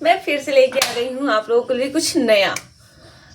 मैं फिर से लेके आ गई हूँ आप लोगों के लिए कुछ नया।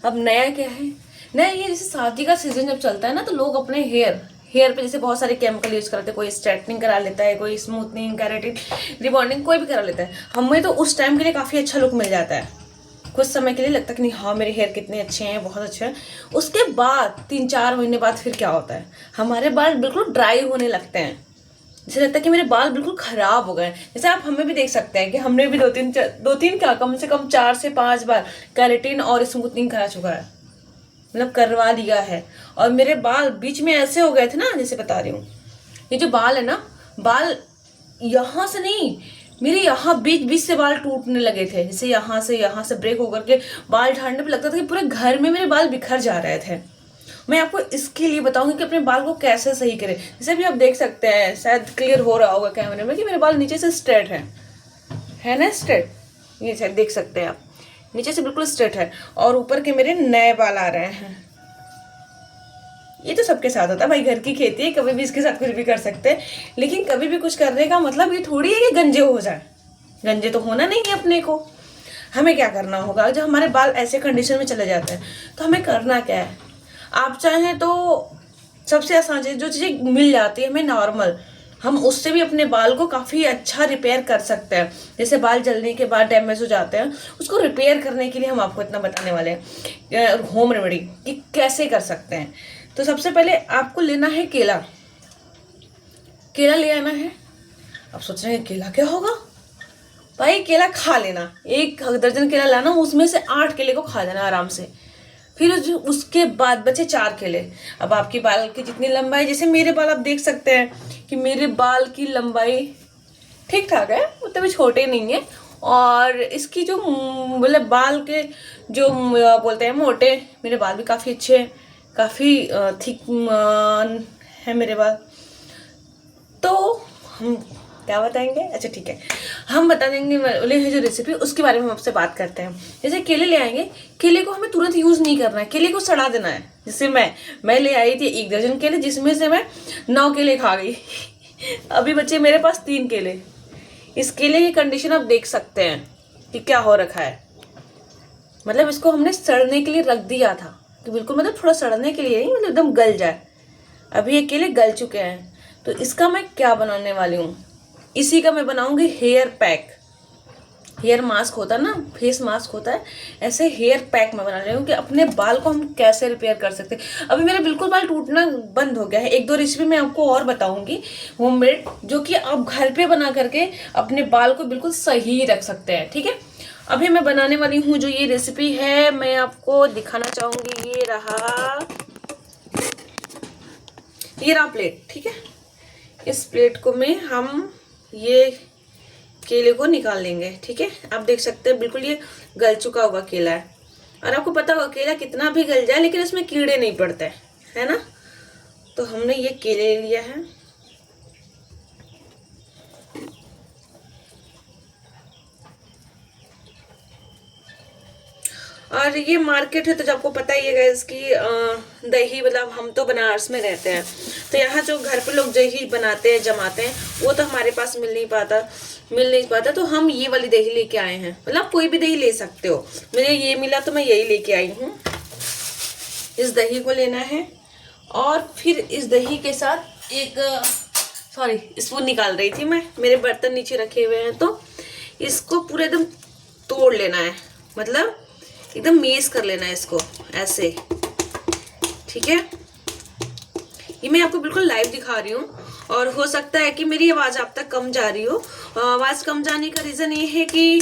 अब नया क्या है? नया ये जैसे शादी का सीजन जब चलता है ना, तो लोग अपने हेयर पे जैसे बहुत सारे केमिकल यूज करते हैं। कोई स्ट्रेटनिंग करा लेता है, कोई स्मूथनिंग, केराटिन, रिबॉन्डिंग, कोई भी करा लेता है। हमें तो उस टाइम के लिए काफ़ी अच्छा लुक मिल जाता है। कुछ समय के लिए लगता है कि नहीं, हाँ मेरे हेयर कितने अच्छे हैं, बहुत अच्छे हैं। उसके बाद 3-4 महीने बाद फिर क्या होता है, हमारे बाल बिल्कुल ड्राई होने लगते हैं। जैसे लगता है कि मेरे बाल बिल्कुल खराब हो गए। जैसे आप हमें भी देख सकते हैं कि हमने भी दो तीन क्या, कम से कम 4 से 5 बार केराटिन और स्मूथनिंग करा चुका है, मतलब करवा लिया है। और मेरे बाल बीच में ऐसे हो गए थे ना, जैसे बता रही हूँ, ये जो बाल है ना, बाल यहाँ से नहीं, मेरे यहाँ बीच बीच से बाल टूटने लगे थे। जैसे यहाँ से ब्रेक होकर के बाल झाड़ने पे लगता था कि पूरे घर में मेरे बाल बिखर जा रहे थे। मैं आपको इसके लिए बताऊंगी कि अपने बाल को कैसे सही करें। जैसे भी आप देख सकते हैं, शायद क्लियर हो रहा होगा कैमरे में, कि मेरे बाल नीचे से स्ट्रेट है ना, स्ट्रेट। ये शायद देख सकते हैं आप, नीचे से बिल्कुल स्ट्रेट है, और ऊपर के मेरे नए बाल आ रहे हैं। ये तो सबके साथ होता है भाई, घर की खेती है, कभी भी इसके साथ कुछ भी कर सकते हैं। लेकिन कभी भी कुछ करने का मतलब ये थोड़ी है कि गंजे हो जाए। गंजे तो होना नहीं है अपने को। हमें क्या करना होगा, जब हमारे बाल ऐसे कंडीशन में चले जाते हैं तो हमें करना क्या है। आप चाहें तो सबसे आसान चीज, जो चीज़ें मिल जाती है हमें नॉर्मल, हम उससे भी अपने बाल को काफ़ी अच्छा रिपेयर कर सकते हैं। जैसे बाल जलने के बाद डैमेज हो जाते हैं, उसको रिपेयर करने के लिए हम आपको इतना बताने वाले हैं होम रेमेडी कि कैसे कर सकते हैं। तो सबसे पहले आपको लेना है केला। केला ले आना है। अब सोच रहे हैं केला क्या होगा भाई, केला खा लेना, 1 दर्जन केला लाना, उसमें से 8 केले को खा जाना आराम से। फिर उसके बाद बचे 4 केले। अब आपके बाल की जितनी लंबाई, जैसे मेरे बाल आप देख सकते हैं कि मेरे बाल की लंबाई ठीक ठाक है, उतने भी छोटे नहीं है। और इसकी जो मतलब बाल के जो बोलते हैं मोटे, मेरे बाल भी काफ़ी अच्छे हैं, काफ़ी थिक है मेरे बाल। तो हम क्या बताएंगे, अच्छा ठीक है, हम बता देंगे वाले हैं जो रेसिपी, उसके बारे में हम आपसे बात करते हैं। जैसे केले ले आएंगे, केले को हमें तुरंत यूज़ नहीं करना है, केले को सड़ा देना है। जैसे मैं ले आई थी 1 दर्जन केले, जिसमें से मैं 9 केले खा गई। अभी बचे मेरे पास 3 केले। इस केले की कंडीशन आप देख सकते हैं कि क्या हो रखा है। मतलब इसको हमने सड़ने के लिए रख दिया था, कि बिल्कुल मतलब थोड़ा सड़ने के लिए नहीं, मतलब एकदम गल जाए। अभी ये केले गल चुके हैं। तो इसका मैं क्या बनाने वाली हूँ, इसी का मैं बनाऊंगी हेयर पैक। हेयर मास्क होता है ना, फेस मास्क होता है, ऐसे हेयर पैक मैं बना रही हूँ कि अपने बाल को हम कैसे रिपेयर कर सकते हैं। अभी मेरे बिल्कुल बाल टूटना बंद हो गया है। 1-2 रेसिपी मैं आपको और बताऊंगी होममेड, जो कि आप घर पे बना करके अपने बाल को बिल्कुल सही रख सकते हैं। ठीक है, अभी मैं बनाने वाली हूँ जो ये रेसिपी है, मैं आपको दिखाना चाहूंगी। ये रहा प्लेट। ठीक है, इस प्लेट को में हम ये केले को निकाल लेंगे। ठीक है, आप देख सकते हैं बिल्कुल ये गल चुका हुआ केला है। और आपको पता होगा केला कितना भी गल जाए लेकिन इसमें कीड़े नहीं पड़ते, है ना। तो हमने ये केले ले लिया है। और ये मार्केट है तो आपको पता ही है गाइस कि दही, मतलब हम तो बनारस में रहते हैं, तो यहाँ जो घर पे लोग दही बनाते हैं, जमाते हैं, वो तो हमारे पास मिल नहीं पाता। तो हम ये वाली दही लेके आए हैं। मतलब कोई भी दही ले सकते हो, मुझे ये मिला तो मैं यही लेके आई हूँ। इस दही को लेना है, और फिर इस दही के साथ एक स्पून निकाल रही थी मैं, मेरे बर्तन नीचे रखे हुए हैं, तो इसको पूरा एकदम तोड़ लेना है, मतलब एकदम मेस कर लेना है इसको ऐसे। ठीक है, ये मैं आपको बिल्कुल लाइव दिखा रही हूँ, और हो सकता है कि मेरी आवाज़ आप तक कम जा रही हो। आवाज़ कम जाने का रीज़न ये है कि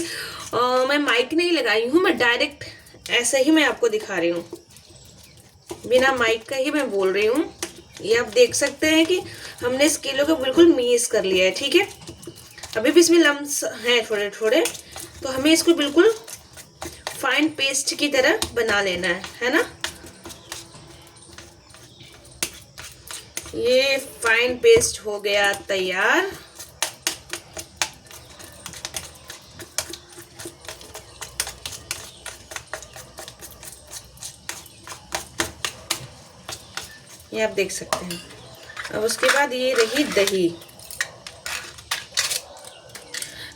मैं माइक नहीं लगाई हूँ, मैं डायरेक्ट ऐसे ही मैं आपको दिखा रही हूँ, बिना माइक का ही मैं बोल रही हूँ। ये आप देख सकते हैं कि हमने इस किलो को बिल्कुल मेस कर लिया है। ठीक है, अभी भी इसमें लम्स हैं थोड़े थोड़े, तो हमें इसको बिल्कुल फाइन पेस्ट की तरह बना लेना है ना। ये फाइन पेस्ट हो गया तैयार। ये आप देख सकते हैं। अब उसके बाद ये रही दही।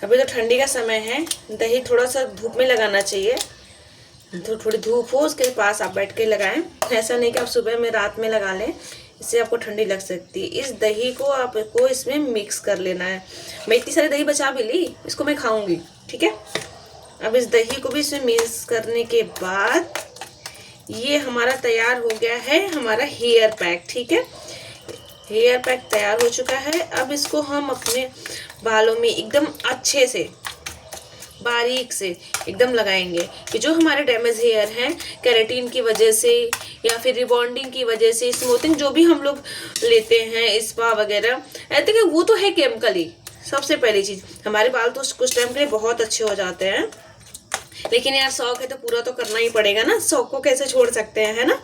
अभी तो ठंडी का समय है, दही थोड़ा सा धूप में लगाना चाहिए, तो थोड़ी धूप हो उसके पास आप बैठ के लगाएं। ऐसा नहीं कि आप सुबह में रात में लगा लें, इससे आपको ठंडी लग सकती है। इस दही को आपको इसमें मिक्स कर लेना है। मैं इतनी सारी दही बचा भी ली, इसको मैं खाऊंगी, ठीक है। अब इस दही को भी इसमें मिक्स करने के बाद ये हमारा तैयार हो गया है हमारा हेयर पैक, ठीक है। हेयर पैक तैयार हो चुका है। अब इसको हम अपने बालों में एकदम अच्छे से बारीक से एकदम लगाएंगे कि जो हमारे डैमेज हेयर हैं केराटिन की वजह से या फिर रिबॉन्डिंग की वजह से, स्मूथिंग जो भी हम लोग लेते हैं स्पा वगैरह, ऐसे कि वो तो है केमिकली। सबसे पहली चीज़, हमारे बाल तो कुछ टाइम के लिए बहुत अच्छे हो जाते हैं, लेकिन यार शौक है तो पूरा तो करना ही पड़ेगा ना, शौक को कैसे छोड़ सकते हैं, है ना।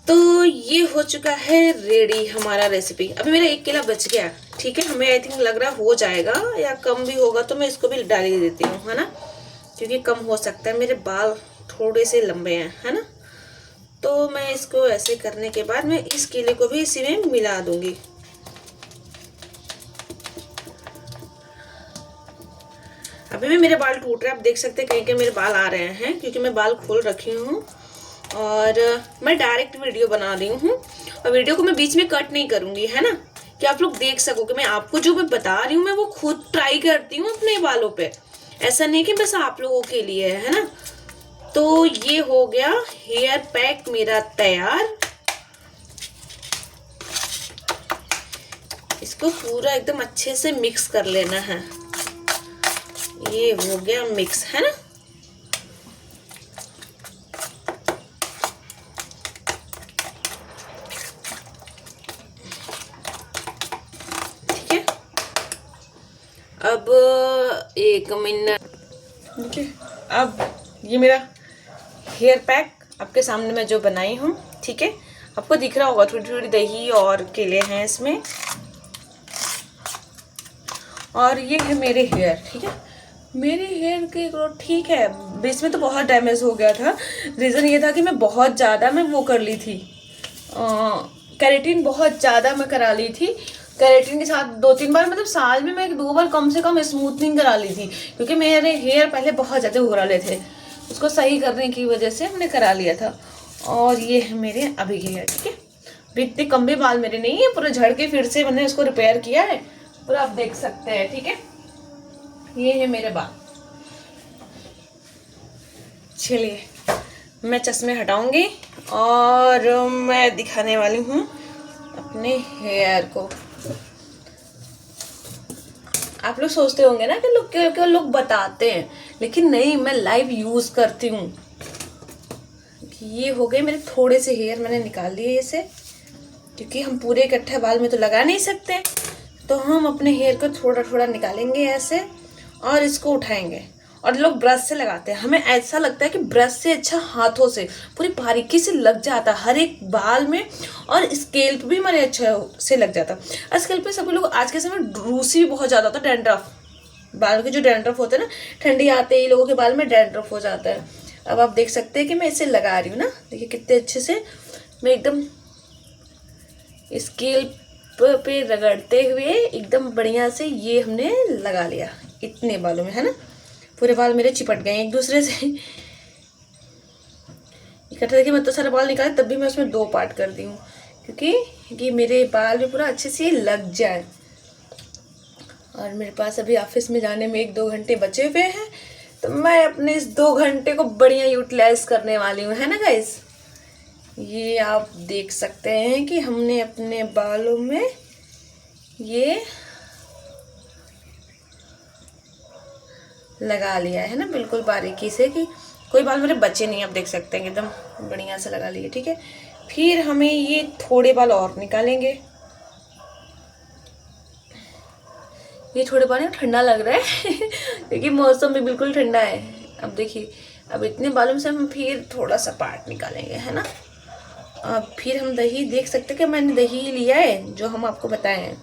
तो ये हो चुका है रेडी हमारा रेसिपी। अभी मेरा 1 केला बच गया, ठीक है। हमें आई थिंक लग रहा हो जाएगा या कम भी होगा, तो मैं इसको भी डाल ही देती हूँ, है ना, क्योंकि कम हो सकता है। मेरे बाल थोड़े से लंबे हैं, है ना। तो मैं इसको ऐसे करने के बाद मैं इस केले को भी इसी में मिला दूंगी। अभी भी मेरे बाल टूट रहे हैं, आप देख सकते हैं कहीं कहीं मेरे बाल आ रहे हैं, क्योंकि मैं बाल खोल रखी हूँ और मैं डायरेक्ट वीडियो बना रही हूँ। और वीडियो को मैं बीच में कट नहीं करूँगी, है ना, कि आप लोग देख सको कि मैं आपको जो मैं बता रही हूँ मैं वो खुद ट्राई करती हूँ अपने बालों पे, ऐसा नहीं कि बस आप लोगों के लिए है ना। तो ये हो गया हेयर पैक मेरा तैयार। इसको पूरा एकदम अच्छे से मिक्स कर लेना है। ये हो गया मिक्स, है ना। ठीक है, अब 1 मिनट, ठीक है। अब ये मेरा हेयर पैक आपके सामने मैं जो बनाई हूँ, ठीक है, आपको दिख रहा होगा थोड़ी थोड़ी दही और केले हैं इसमें। और ये है मेरे हेयर, ठीक है। मेरे हेयर के ग्रोथ ठीक है, बीच में तो बहुत डैमेज हो गया था। रीज़न ये था कि मैं बहुत ज़्यादा मैं वो कर ली थी, केराटिन बहुत ज़्यादा मैं करा ली थी। केराटिन के साथ 2-3 बार, मतलब साल में मैं 2 बार कम से कम स्मूथनिंग करा ली थी, क्योंकि मेरे हेयर पहले बहुत ज़्यादा हो रहे थे, उसको सही करने की वजह से हमने करा लिया था। और ये है मेरे अभी के हेयर, ठीक है। अभी इतने कम बाल मेरे नहीं है, पूरा झड़ के फिर से मैंने इसको रिपेयर किया है पूरा, आप देख सकते हैं, ठीक है। ये है मेरे बाल। चलिए मैं चश्मे हटाऊंगी और मैं दिखाने वाली हूँ अपने हेयर को। आप लोग सोचते होंगे ना कि लोग क्या लोग बताते हैं, लेकिन नहीं, मैं लाइव यूज़ करती हूँ। ये हो गए मेरे थोड़े से हेयर, मैंने निकाल लिए इसे, क्योंकि हम पूरे इकट्ठे बाल में तो लगा नहीं सकते, तो हम अपने हेयर को थोड़ा थोड़ा निकालेंगे ऐसे और इसको उठाएंगे। और लोग ब्रश से लगाते हैं, हमें ऐसा लगता है कि ब्रश से अच्छा हाथों से पूरी बारीकी से लग जाता हर एक बाल में, और स्केल्प भी हमारे अच्छे से लग जाता। स्केल्प पे सभी लोग आज के समय रूसी भी बहुत ज़्यादा होता है, डैंड्रफ, बाल के जो डैंड्रफ होते हैं ना, ठंडी आते ही लोगों के बाल में डैंड्रफ हो जाता है। अब आप देख सकते हैं कि मैं इसे लगा रही हूँ ना, देखिए कितने अच्छे से मैं एकदम स्केल्प पे रगड़ते हुए एकदम बढ़िया से ये हमने लगा लिया इतने बालों में, है ना। पूरे बाल मेरे चिपट गए एक दूसरे से। इकट्ठा देखिए मैं तो सारा बाल निकाले, तब भी मैं उसमें 2 पार्ट कर दी हूँ, क्योंकि ये मेरे बाल में पूरा अच्छे से लग जाए। और मेरे पास अभी ऑफिस में जाने में 1-2 घंटे बचे हुए हैं, तो मैं अपने इस 2 घंटे को बढ़िया यूटिलाइज करने वाली हूँ, है ना गाइस। ये आप देख सकते हैं कि हमने अपने बालों में ये लगा लिया है ना, बिल्कुल बारीकी से, कि कोई बाल मेरे बचे नहीं, आप देख सकते हैं एकदम बढ़िया से लगा लिए, ठीक है। फिर हमें ये थोड़े बाल और निकालेंगे। ये थोड़े बाल ठंडा लग रहा है क्योंकि मौसम भी बिल्कुल ठंडा है। अब देखिए, अब इतने बालों से हम फिर थोड़ा सा पार्ट निकालेंगे, है ना। अब फिर हम दही देख सकते हैं कि मैंने दही लिया है जो हम आपको बताए हैं।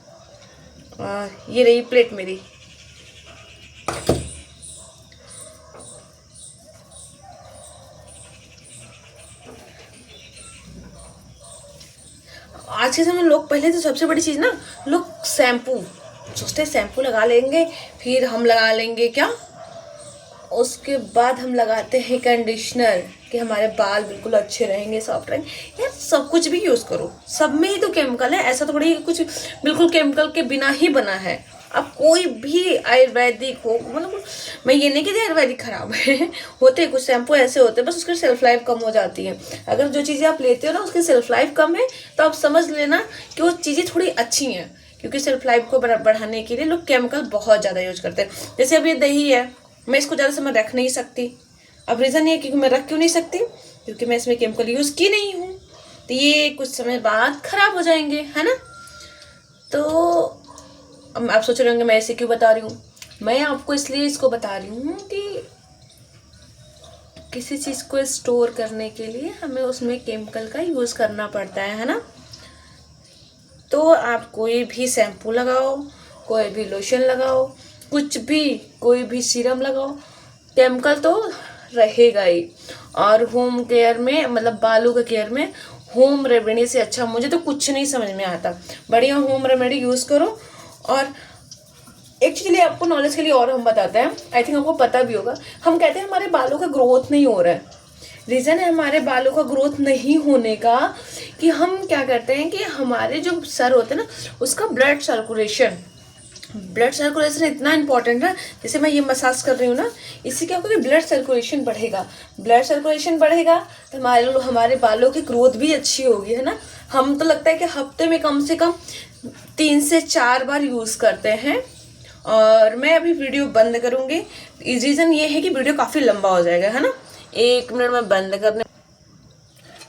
ये रही प्लेट मेरी। आज के समय लोग, पहले तो सबसे बड़ी चीज़ ना, लोग शैम्पू सोचते हैं शैम्पू लगा लेंगे, फिर हम लगा लेंगे क्या, उसके बाद हम लगाते हैं कंडीशनर कि हमारे बाल बिल्कुल अच्छे रहेंगे, सॉफ्ट रहेंगे। यार सब कुछ भी यूज़ करो, सब में ही तो केमिकल है, ऐसा थोड़ी कुछ बिल्कुल केमिकल के बिना ही बना है। अब कोई भी आयुर्वेदिक हो, मतलब मैं ये नहीं कहती आयुर्वेदिक खराब है होते हैं कुछ शैम्पू ऐसे होते हैं, बस उसकी सेल्फ लाइफ कम हो जाती है। अगर जो चीज़ें आप लेते हो ना उसकी सेल्फ लाइफ कम है तो आप समझ लेना कि वो चीज़ें थोड़ी अच्छी हैं, क्योंकि सेल्फ लाइफ को बढ़ाने के लिए लोग केमिकल बहुत ज़्यादा यूज करते हैं। जैसे अब ये दही है, मैं इसको ज़्यादा समय रख नहीं सकती। अब रीज़न ये है क्योंकि मैं रख क्यों नहीं सकती, क्योंकि मैं इसमें केमिकल यूज़ की नहीं हूँ, तो ये कुछ समय बाद ख़राब हो जाएंगे, है ना। तो अब आप सोच रहे होंगे मैं ऐसे क्यों बता रही हूँ, मैं आपको इसलिए इसको बता रही हूँ कि किसी चीज़ को स्टोर करने के लिए हमें उसमें केमिकल का यूज़ करना पड़ता है ना। तो आप कोई भी शैम्पू लगाओ, कोई भी लोशन लगाओ, कुछ भी, कोई भी सीरम लगाओ, केमिकल तो रहेगा ही। और होम केयर में, मतलब बालों के केयर में होम रेमेडी से अच्छा मुझे तो कुछ नहीं समझ में आता। बढ़िया होम रेमेडी यूज़ करो। और एक चीज़ लिए आपको नॉलेज के लिए और हम बताते हैं, आई थिंक आपको पता भी होगा, हम कहते हैं हमारे बालों का ग्रोथ नहीं हो रहा है। रीज़न है हमारे बालों का ग्रोथ नहीं होने का कि हम क्या करते हैं कि हमारे जो सर होते हैं ना उसका ब्लड सर्कुलेशन इतना इंपॉर्टेंट है। जैसे मैं ये मसाज कर रही हूँ ना, इससे क्या होगा कि ब्लड सर्कुलेशन बढ़ेगा, तो हमारे बालों की ग्रोथ भी अच्छी होगी, है ना। हम तो लगता है कि हफ्ते में कम से कम 3 से 4 बार यूज़ करते हैं। और मैं अभी वीडियो बंद करूँगी, रीज़न ये है कि वीडियो काफ़ी लंबा हो जाएगा, है ना। 1 मिनट में बंद करने,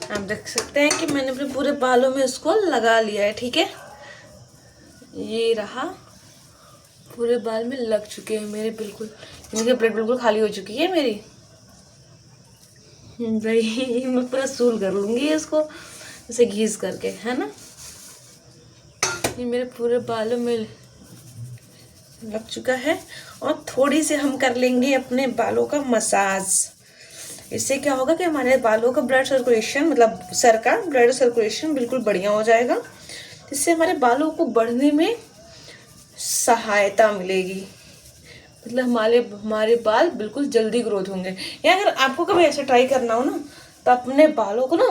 आप देख सकते हैं कि मैंने अपने पूरे बालों में इसको लगा लिया है, ठीक है। ये रहा, पूरे बाल में लग चुके हैं मेरे, बिल्कुल इनकी प्लेट बिल्कुल खाली हो चुकी है मेरी। भाई मैं पूरा सूल कर लूँगी इसको ऐसे घीस करके, है ना। ये मेरे पूरे बालों में लग चुका है। और थोड़ी सी हम कर लेंगे अपने बालों का मसाज। इससे क्या होगा कि हमारे बालों का ब्लड सर्कुलेशन, मतलब सर का ब्लड सर्कुलेशन बिल्कुल बढ़िया हो जाएगा, जिससे हमारे बालों को बढ़ने में सहायता मिलेगी। मतलब हमारे बाल बिल्कुल जल्दी ग्रोथ होंगे। या अगर आपको कभी ऐसे ट्राई करना हो ना, तो अपने बालों को ना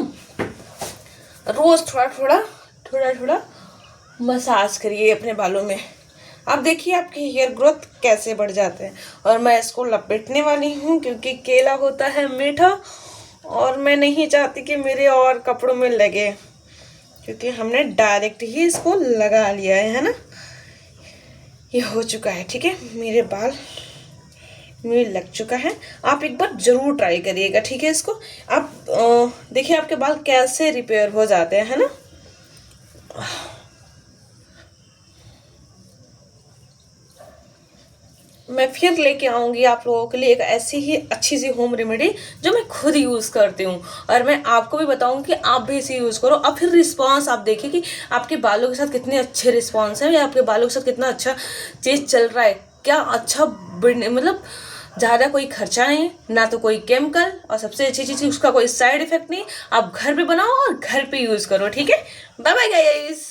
रोज़ थोड़ा थोड़ा मसाज करिए अपने बालों में। आप देखिए आपके हेयर ग्रोथ कैसे बढ़ जाते हैं। और मैं इसको लपेटने वाली हूँ क्योंकि केला होता है मीठा, और मैं नहीं चाहती कि मेरे और कपड़ों में लगे, क्योंकि हमने डायरेक्ट ही इसको लगा लिया है ना। ये हो चुका है, ठीक है। मेरे बाल में लग चुका है। आप एक बार ज़रूर ट्राई करिएगा, ठीक है। इसको आप देखिए आपके बाल कैसे रिपेयर हो जाते हैं, है ना। मैं फिर लेके आऊँगी आप लोगों के लिए एक ऐसी ही अच्छी सी होम रेमेडी जो मैं खुद यूज़ करती हूँ, और मैं आपको भी बताऊँगी कि आप भी इसे यूज़ करो। अब फिर रिस्पांस आप देखिए कि आपके बालों के साथ कितने अच्छे रिस्पांस है, या आपके बालों के साथ कितना अच्छा चीज़ चल रहा है, क्या अच्छा, मतलब ज़्यादा कोई खर्चा नहीं, ना तो कोई केमिकल, और सबसे अच्छी चीज़ उसका कोई साइड इफेक्ट नहीं। आप घर पे बनाओ और घर पे यूज़ करो, ठीक है। Bye bye guys.